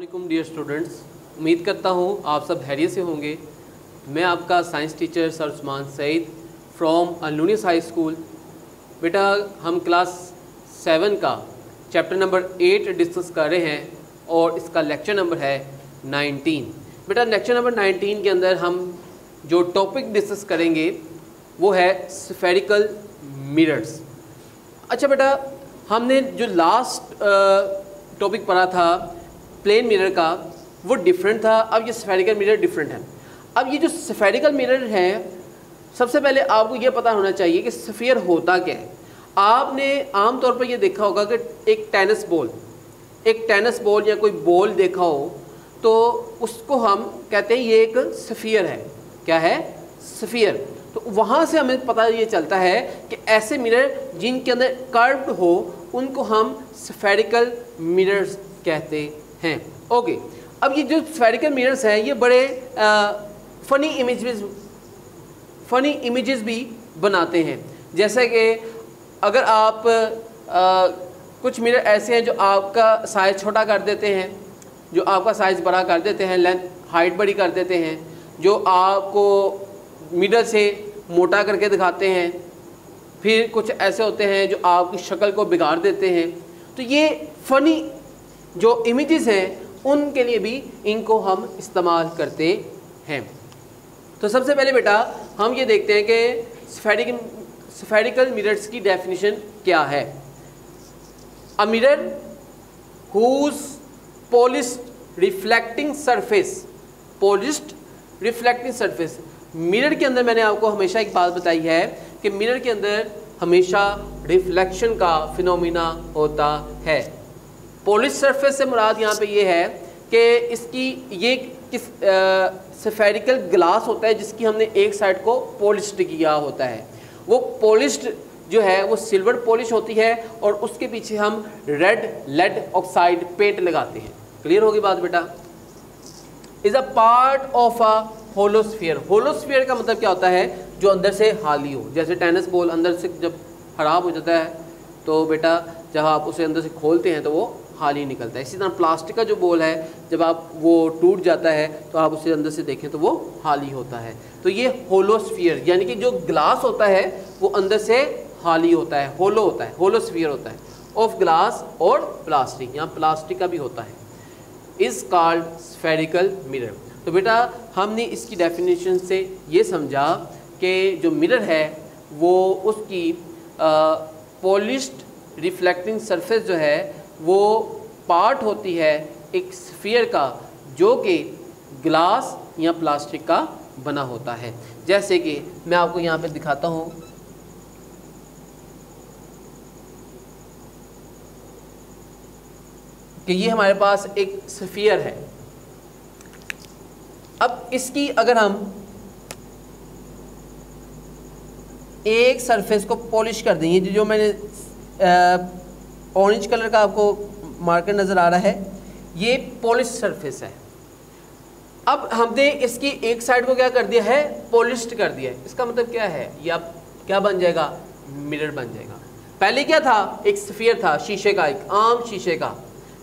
अस्सलामुअलैकुम dear students, उम्मीद करता हूँ आप सब खैरियत से होंगे। मैं आपका science teacher sir Usman Saeed from Alnunis high school. बेटा हम क्लास 7 का चैप्टर नंबर 8 डिस्कस कर रहे हैं और इसका लेक्चर नंबर है 19। बेटा लेक्चर नंबर 19 के अंदर हम जो टॉपिक डिस्कस करेंगे वो है स्फेरिकल मिरर्स। अच्छा बेटा, हमने जो लास्ट टॉपिक पढ़ा था प्लेन मिरर का वो डिफरेंट था, अब ये स्फेरिकल मिरर डिफरेंट है। अब ये जो स्फेरिकल मिरर है, सबसे पहले आपको ये पता होना चाहिए कि स्फीयर होता क्या है। आपने आम तौर पर ये देखा होगा कि एक टेनिस बॉल या कोई बॉल देखा हो तो उसको हम कहते हैं ये एक स्फीयर है। क्या है? स्फीयर। तो वहाँ से हमें पता ये चलता है कि ऐसे मिरर जिनके अंदर कर्व्ड हो उनको हम स्फेरिकल मिरर्स कहते हैं। ओके, अब ये जो स्फेरिकल मिरर्स हैं ये बड़े फ़नी इमेजेस भी बनाते हैं। जैसे कि अगर आप कुछ मिरर ऐसे हैं जो आपका साइज़ छोटा कर देते हैं, जो आपका साइज़ बड़ा कर देते हैं, लेंथ हाइट बड़ी कर देते हैं, जो आपको मिडल से मोटा करके दिखाते हैं। फिर कुछ ऐसे होते हैं जो आपकी शक्ल को बिगाड़ देते हैं। तो ये फ़नी जो इमेजेस हैं उनके लिए भी इनको हम इस्तेमाल करते हैं। तो सबसे पहले बेटा हम ये देखते हैं कि स्फेरिकल मिरर्स की डेफिनेशन क्या है। A mirror whose polished reflecting surface. Mirror के अंदर मैंने आपको हमेशा एक बात बताई है कि मिरर के अंदर हमेशा रिफ्लेक्शन का फिनोमिना होता है। पॉलिश सरफेस से मुराद यहाँ पे ये है कि इसकी ये किस स्फेरिकल ग्लास होता है जिसकी हमने एक साइड को पॉलिश्ड किया होता है। वो पॉलिश्ड जो है वो सिल्वर पॉलिश होती है और उसके पीछे हम रेड लेड ऑक्साइड पेंट लगाते हैं। क्लियर होगी बात बेटा? Is a part of a holosphere. Holosphere का मतलब क्या होता है? जो अंदर से खाली हो। जैसे टेनिस बॉल अंदर से जब ख़राब हो जाता है तो बेटा जब आप उसे अंदर से खोलते हैं तो वो खाली निकलता है। इसी तरह प्लास्टिक का जो बॉल है जब आप वो टूट जाता है तो आप उसे अंदर से देखें तो वो खाली होता है। तो ये होलोस्फीयर यानी कि जो ग्लास होता है वो अंदर से खाली होता है, होलो होता है, होलोस्फीयर होता है ऑफ ग्लास और प्लास्टिक, यहाँ प्लास्टिक का भी होता है, इज़ कॉल्ड स्फेरिकल मिरर। तो बेटा हमने इसकी डेफिनेशन से ये समझा कि जो मिरर है वो उसकी पॉलिश्ड रिफ्लेक्टिंग सरफेस जो है वो पार्ट होती है एक स्फीयर का जो कि ग्लास या प्लास्टिक का बना होता है। जैसे कि मैं आपको यहाँ पे दिखाता हूँ कि ये हमारे पास एक स्फीयर है। अब इसकी अगर हम एक सरफेस को पॉलिश कर दें, ये जो मैंने ऑरेंज कलर का आपको मार्कर नज़र आ रहा है ये पॉलिश सरफेस है। अब हमने इसकी एक साइड को क्या कर दिया है? पॉलिश्ड कर दिया है। इसका मतलब क्या है? ये अब क्या बन जाएगा? मिरर बन जाएगा। पहले क्या था? एक स्फीयर था, शीशे का, एक आम शीशे का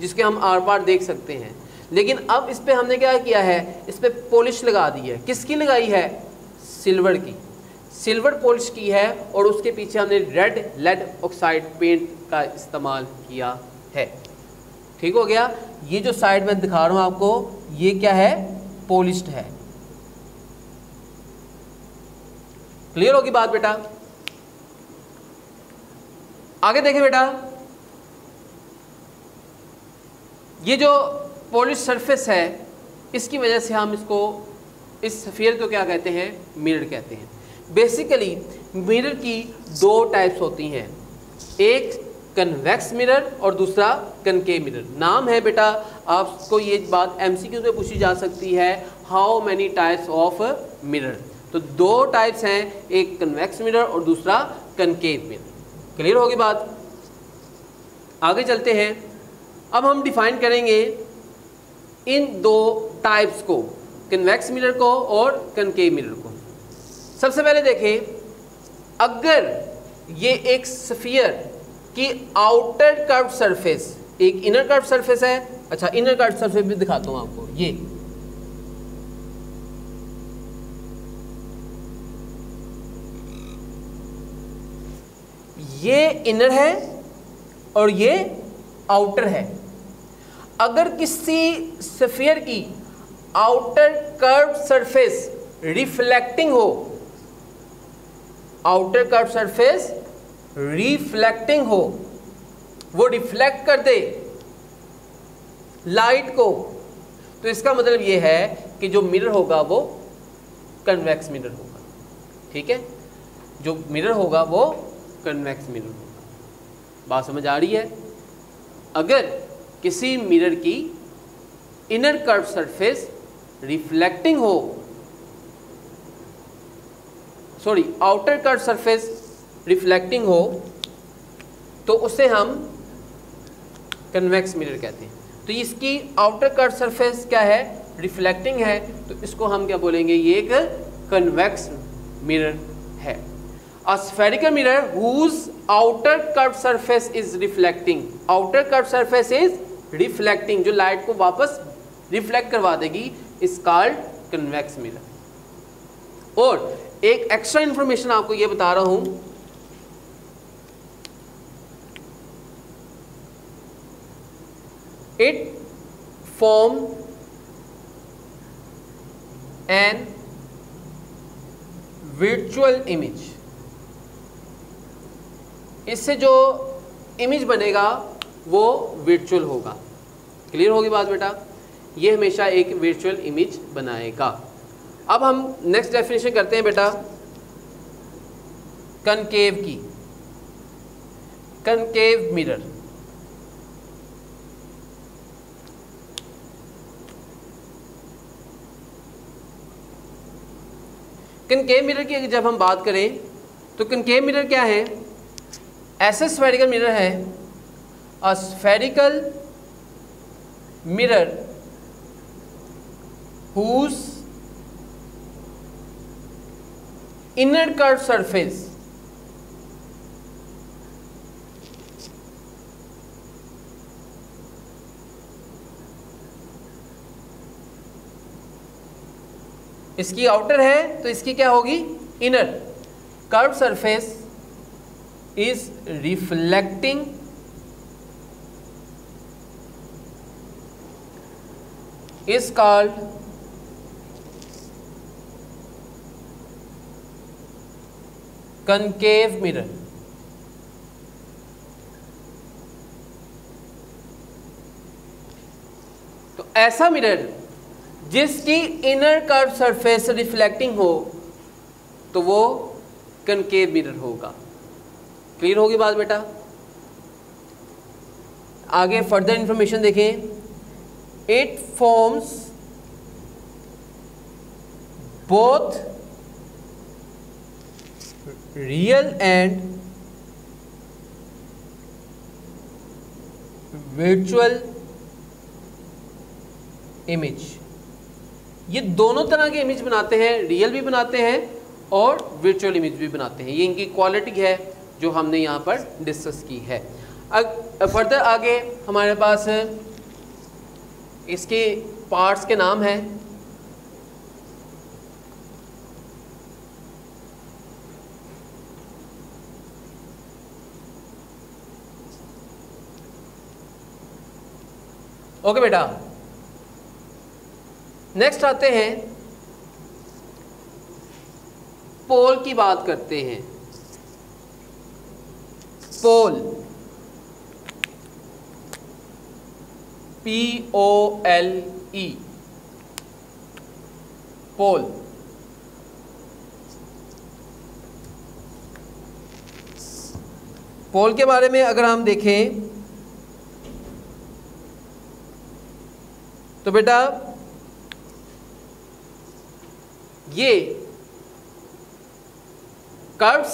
जिसके हम आर पार देख सकते हैं। लेकिन अब इस पर हमने क्या किया है? इस पर पॉलिश लगा दी है। किसकी लगाई है? सिल्वर की, सिल्वर पॉलिश की है और उसके पीछे हमने रेड लेड ऑक्साइड पेंट का इस्तेमाल किया है। ठीक हो गया? ये जो साइड में दिखा रहा हूँ आपको ये क्या है? पॉलिश्ड है। क्लियर होगी बात बेटा? आगे देखें बेटा, ये जो पॉलिश सरफेस है इसकी वजह से हम इसको, इस स्फीयर को क्या कहते हैं? मिरर कहते हैं। बेसिकली मिरर की दो टाइप्स होती हैं, एक कन्वेक्स मिरर और दूसरा कनकेव मिरर। नाम है बेटा, आपको ये बात एमसीक्यू में पूछी जा सकती है, how many types of mirror. तो दो टाइप्स हैं, एक कन्वेक्स मिरर और दूसरा कनकेव मिरर। क्लियर होगी बात? आगे चलते हैं। अब हम डिफाइन करेंगे इन दो टाइप्स को, कन्वेक्स मिरर को और कनकेव मिरर को। सबसे पहले देखें, अगर ये एक स्फीयर की आउटर कर्व सरफेस एक इनर कर्व सरफेस है। अच्छा, इनर कर्व सरफेस भी दिखाता हूं आपको। ये इनर है और ये आउटर है। अगर किसी स्फीयर की आउटर कर्व सरफेस रिफ्लेक्टिंग हो, आउटर कर्व सरफेस रिफ्लेक्टिंग हो, वो रिफ्लेक्ट कर दे लाइट को, तो इसका मतलब ये है कि जो मिरर होगा वो कन्वेक्स मिरर होगा। ठीक है, जो मिरर होगा वो कन्वेक्स मिरर होगा। बात समझ आ रही है? अगर किसी मिरर की इनर कर्व सरफेस रिफ्लेक्टिंग हो, sorry outer curve surface reflecting हो, तो उसे हम कन्वेक्स मिरर कहते हैं। तो इसकी आउटर कर्व सरफेस क्या है? रिफ्लेक्टिंग है, तो इसको हम क्या बोलेंगे? ये एक कन्वेक्स मिरर है। A spherical mirror whose outer curved surface is reflecting, outer curved surface is reflecting, जो लाइट को वापस रिफ्लेक्ट करवा देगी, is called convex mirror। और एक एक्स्ट्रा इंफॉर्मेशन आपको ये बता रहा हूं, it form an virtual image। इससे जो इमेज बनेगा वो वर्चुअल होगा। क्लियर होगी बात बेटा? ये हमेशा एक वर्चुअल इमेज बनाएगा। अब हम नेक्स्ट डेफिनेशन करते हैं बेटा कनकेव की। कनकेव मिरर, कनकेव मिरर की जब हम बात करें तो कनकेव मिरर क्या है? ऐसा स्फेरिकल मिरर है, a spherical mirror whose inner curve surface इसकी आउटर है तो इसकी क्या होगी? Inner curve surface is reflecting is called concave mirror। तो ऐसा मिरर जिसकी इनर कर्व सरफेस रिफ्लेक्टिंग हो तो वो कनकेव मिरर होगा। क्लियर होगी बात बेटा? आगे फर्दर इंफॉर्मेशन देखें। It forms both real and virtual image. ये दोनों तरह के इमेज बनाते हैं, रियल भी बनाते हैं और वर्चुअल इमेज भी बनाते हैं। ये इनकी क्वालिटी है जो हमने यहाँ पर डिस्कस की है। फर्दर आगे हमारे पास इसके पार्ट्स के नाम हैं। ओके बेटा, नेक्स्ट आते हैं पोल की बात करते हैं। पोल, POLE, पोल। पोल के बारे में अगर हम देखें तो बेटा ये कर्व्स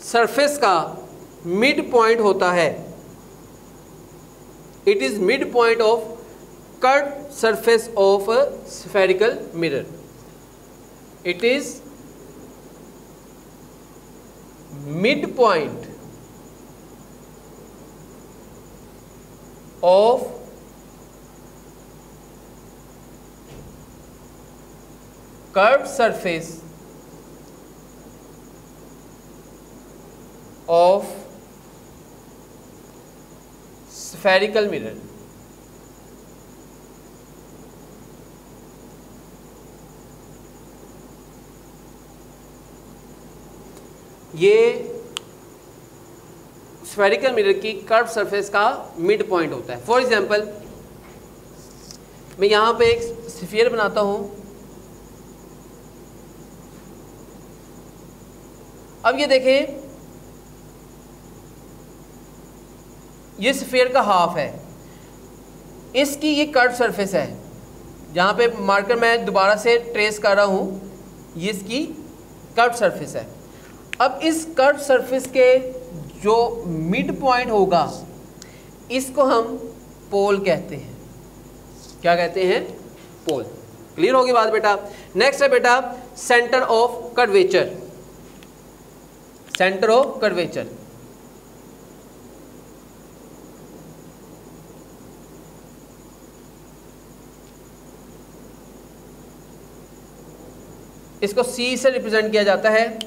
सरफेस का मिड पॉइंट होता है। It is mid point of curve surface of a spherical mirror. It is mid point of curved surface of spherical mirror. ये स्फेरिकल मिरर की कर्व सरफेस का मिड पॉइंट होता है। For example मैं यहां पे एक स्फीयर बनाता हूं। अब ये देखें, ये स्फीयर का हाफ है, इसकी ये कर्व सरफेस है। जहां पे मार्कर मैं दोबारा से ट्रेस कर रहा हूं, ये इसकी कर्व सरफेस है। अब इस कर्व सरफेस के जो मिड पॉइंट होगा, इसको हम पोल कहते हैं। क्या कहते हैं? पोल। क्लियर होगी बात बेटा? नेक्स्ट है बेटा centre of curvature. Centre of curvature, इसको C से रिप्रेजेंट किया जाता है,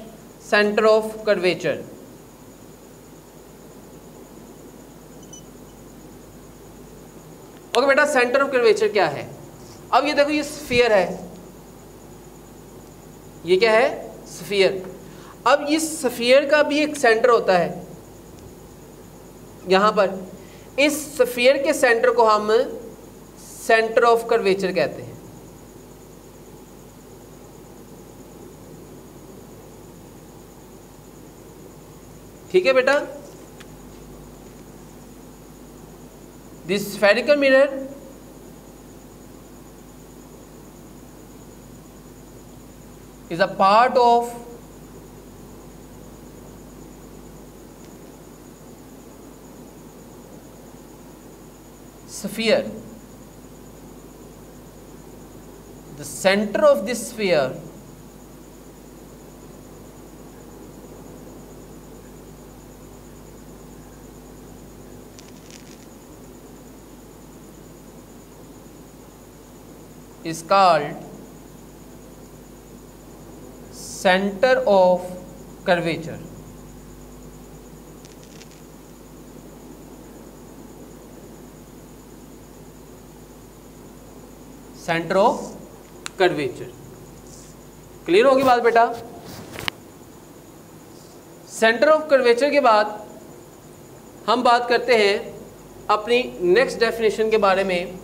सेंटर ऑफ कर्वेचर। ओके बेटा, सेंटर ऑफ कर्वेचर क्या है? अब ये देखो, ये स्फीयर है। ये क्या है? स्फीयर। अब इस स्फीयर का भी एक सेंटर होता है यहां पर। इस स्फीयर के सेंटर को हम सेंटर ऑफ कर्वेचर कहते हैं। ठीक है बेटा? This spherical mirror is a part of sphere. The center of this sphere is called center of curvature. Centre of curvature. Clear होगी बात बेटा? सेंटर ऑफ कर्वेचर के बाद हम बात करते हैं अपनी नेक्स्ट डेफिनेशन के बारे में,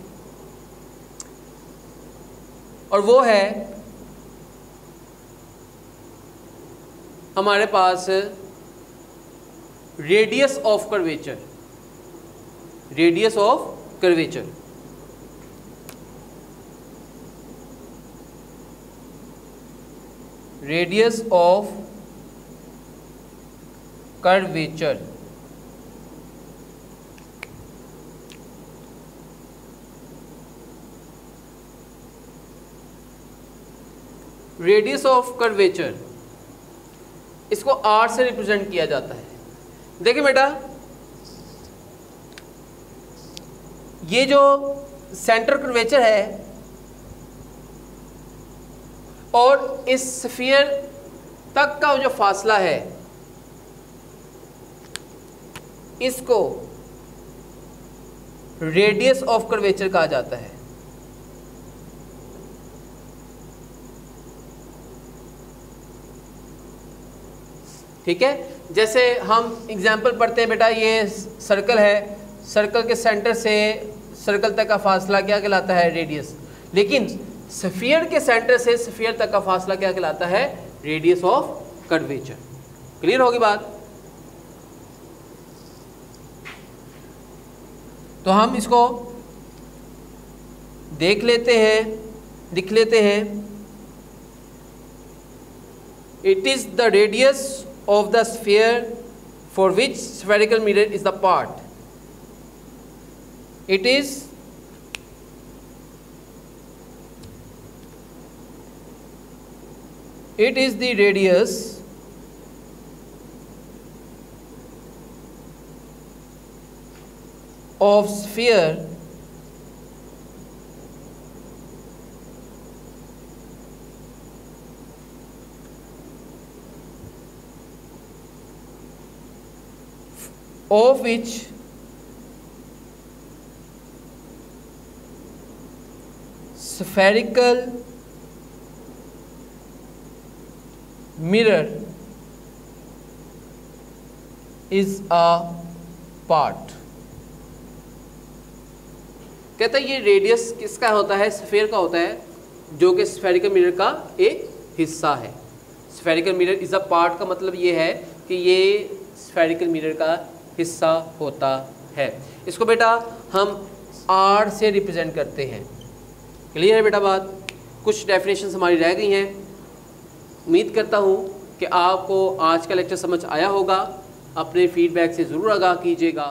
और वो है हमारे पास radius of curvature. Radius of curvature, radius of curvature. Radius of curvature, इसको R से रिप्रेजेंट किया जाता है। देखिए बेटा, ये जो सेंटर कर्वेचर है और इस स्फीयर तक का जो फासला है, इसको रेडियस ऑफ कर्वेचर कहा जाता है। ठीक है? जैसे हम एग्जाम्पल पढ़ते हैं बेटा, ये सर्कल है, सर्कल के सेंटर से सर्कल तक का फासला क्या कहलाता है? रेडियस। लेकिन स्फीयर के सेंटर से स्फीयर तक का फासला क्या कहलाता है? Radius of curvature. क्लियर होगी बात? तो हम इसको देख लेते हैं, लिख लेते हैं। It is the radius of the sphere for which spherical mirror is the part. It is the radius of sphere of which spherical mirror is a part। कहता है ये रेडियस किसका होता है, स्फीयर का होता है, जो कि स्फेरिकल मिरर का एक हिस्सा है। Spherical mirror is a part का मतलब ये है कि ये स्फेरिकल मिरर का हिस्सा होता है। इसको बेटा हम आर से रिप्रेजेंट करते हैं। क्लियर है बेटा बात? कुछ डेफिनेशंस हमारी रह गई हैं। उम्मीद करता हूँ कि आपको आज का लेक्चर समझ आया होगा। अपने फीडबैक से ज़रूर आगाह कीजिएगा।